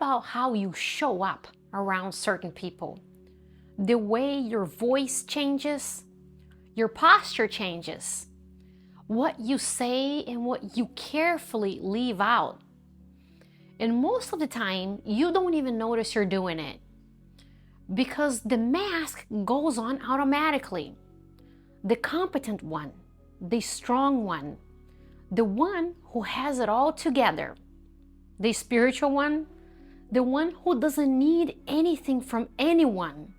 about how you show up around certain people. The way your voice changes, your posture changes, what you say and what you carefully leave out. And most of the time, you don't even notice you're doing it because the mask goes on automatically. The competent one, the strong one, the one who has it all together, the spiritual one, the one who doesn't need anything from anyone.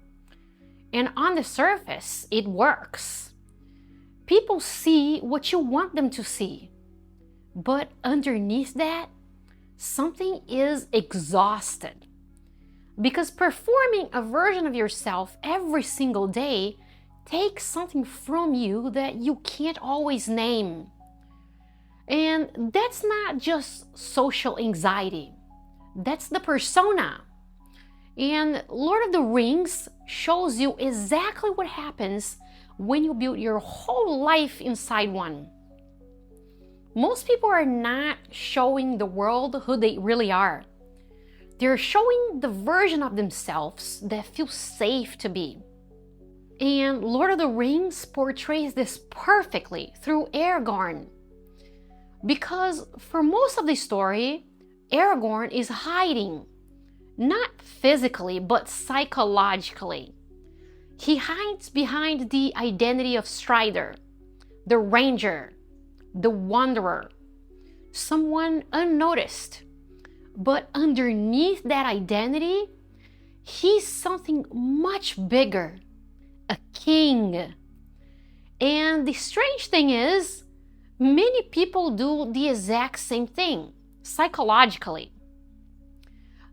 And on the surface, it works. People see what you want them to see. But underneath that, something is exhausted. Because performing a version of yourself every single day takes something from you that you can't always name. And that's not just social anxiety. That's the persona. And Lord of the Rings shows you exactly what happens when you build your whole life inside one. Most people are not showing the world who they really are. They're showing the version of themselves that feels safe to be. And Lord of the Rings portrays this perfectly through Aragorn. Because for most of the story, Aragorn is hiding. Not physically, but psychologically. He hides behind the identity of Strider, the ranger, the wanderer, someone unnoticed. But underneath that identity, he's something much bigger, a king. And the strange thing is, many people do the exact same thing, psychologically.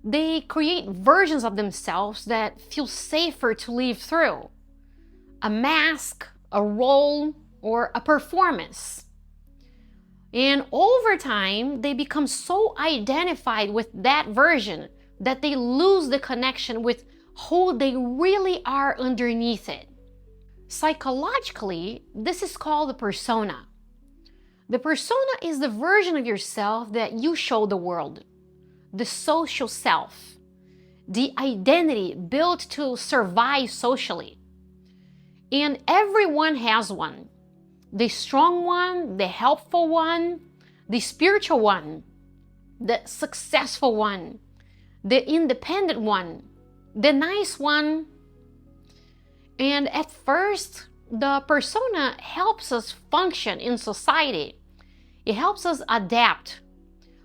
They create versions of themselves that feel safer to live through. A mask, a role, or a performance. And over time, they become so identified with that version that they lose the connection with who they really are underneath it. Psychologically, this is called the persona. The persona is the version of yourself that you show the world. The social self, the identity built to survive socially. And everyone has one. The strong one, the helpful one, the spiritual one, the successful one, the independent one, the nice one. And at first, the persona helps us function in society. It helps us adapt.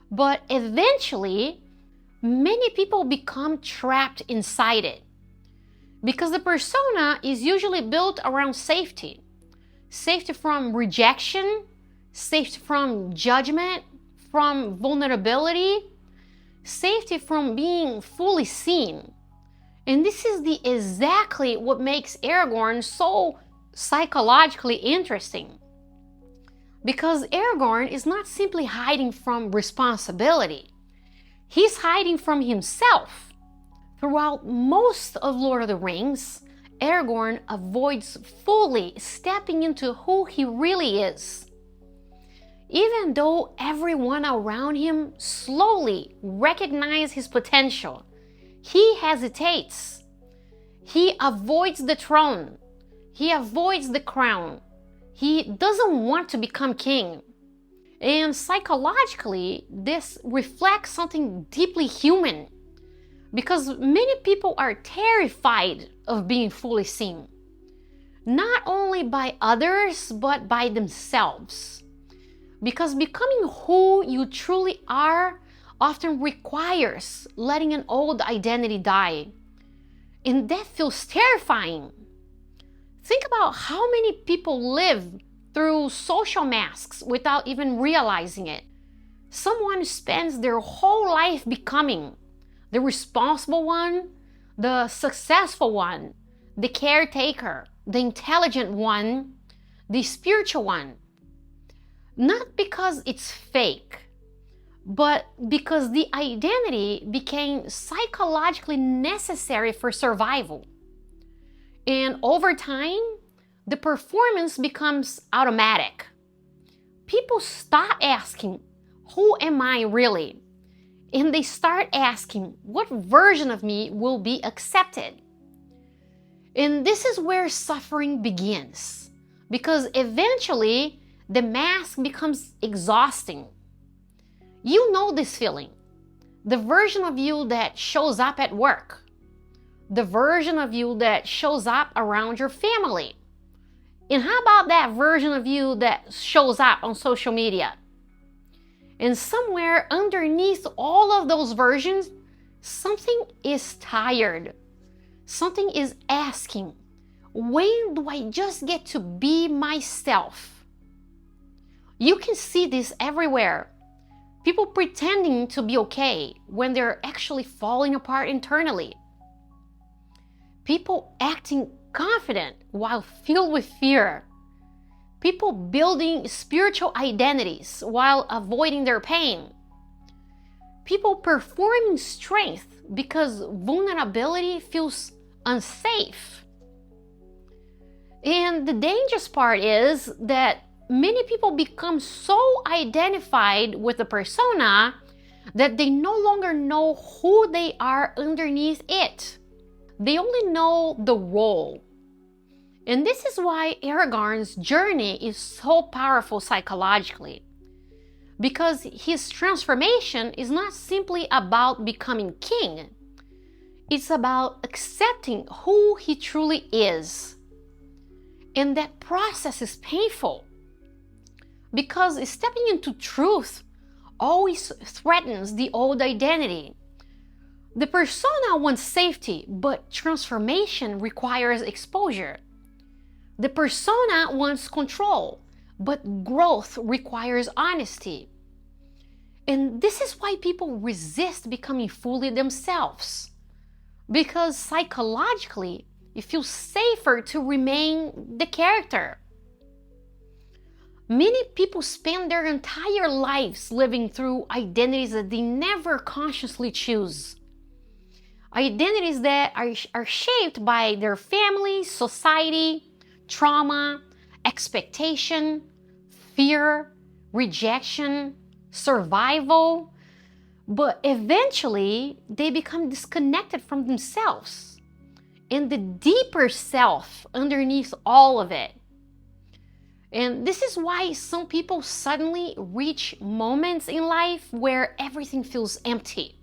But eventually, many people become trapped inside it because the persona is usually built around safety. Safety from rejection, safety from judgment, from vulnerability, safety from being fully seen. And this is exactly what makes Aragorn so psychologically interesting. Because Aragorn is not simply hiding from responsibility. He's hiding from himself. Throughout most of Lord of the Rings, Aragorn avoids fully stepping into who he really is. Even though everyone around him slowly recognizes his potential, he hesitates. He avoids the throne. He avoids the crown. He doesn't want to become king. And psychologically, this reflects something deeply human. Because many people are terrified of being fully seen. Not only by others, but by themselves. Because becoming who you truly are often requires letting an old identity die. And that feels terrifying. Think about how many people live through social masks without even realizing it. Someone spends their whole life becoming the responsible one, the successful one, the caretaker, the intelligent one, the spiritual one. Not because it's fake, but because the identity became psychologically necessary for survival. And over time, the performance becomes automatic. People stop asking, who am I really? And they start asking, what version of me will be accepted? And this is where suffering begins, because eventually the mask becomes exhausting. You know this feeling. The version of you that shows up at work, the version of you that shows up around your family. And how about that version of you that shows up on social media? And somewhere underneath all of those versions, something is tired. Something is asking, when do I just get to be myself? You can see this everywhere. People pretending to be okay when they're actually falling apart internally. People acting confident while filled with fear. People building spiritual identities while avoiding their pain. People performing strength because vulnerability feels unsafe. And the dangerous part is that many people become so identified with the persona that they no longer know who they are underneath it. They only know the role. And this is why Aragorn's journey is so powerful psychologically. Because his transformation is not simply about becoming king. It's about accepting who he truly is. And that process is painful. Because stepping into truth always threatens the old identity. The persona wants safety, but transformation requires exposure. The persona wants control, but growth requires honesty. And this is why people resist becoming fully themselves. Because psychologically, it feels safer to remain the character. Many people spend their entire lives living through identities that they never consciously choose. Identities that are shaped by their family, society, trauma, expectation, fear, rejection, survival. But eventually, they become disconnected from themselves and the deeper self underneath all of it. And this is why some people suddenly reach moments in life where everything feels empty.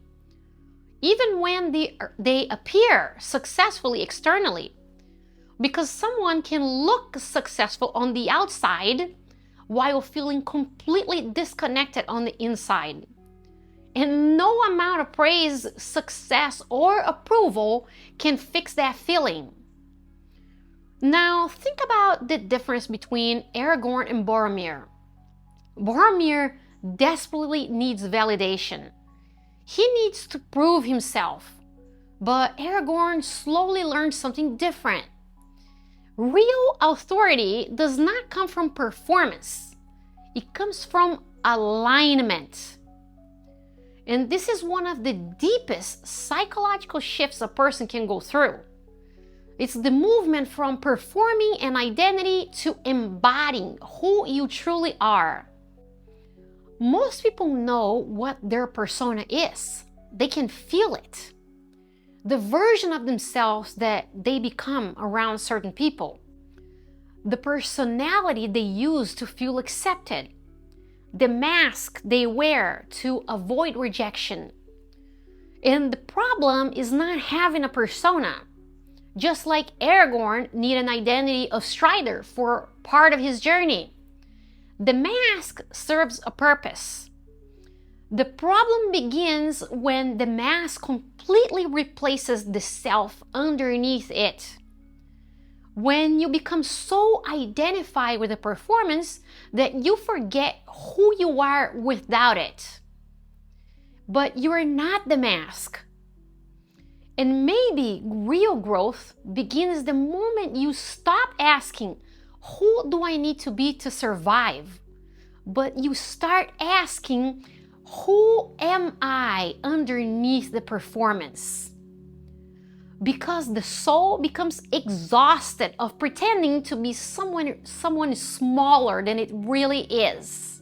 Even when they appear successfully externally. Because someone can look successful on the outside while feeling completely disconnected on the inside. And no amount of praise, success, or approval can fix that feeling. Now, think about the difference between Aragorn and Boromir. Boromir desperately needs validation. He needs to prove himself. But Aragorn slowly learns something different. Real authority does not come from performance. It comes from alignment. And this is one of the deepest psychological shifts a person can go through. It's the movement from performing an identity to embodying who you truly are. Most people know what their persona is. They can feel it. The version of themselves that they become around certain people. The personality they use to feel accepted. The mask they wear to avoid rejection. And the problem is not having a persona. Just like Aragorn needed an identity of Strider for part of his journey. The mask serves a purpose. The problem begins when the mask completely replaces the self underneath it. When you become so identified with the performance that you forget who you are without it. But you're not the mask. And maybe real growth begins the moment you stop asking, who do I need to be to survive? But you start asking, who am I underneath the performance? Because the soul becomes exhausted of pretending to be someone smaller than it really is.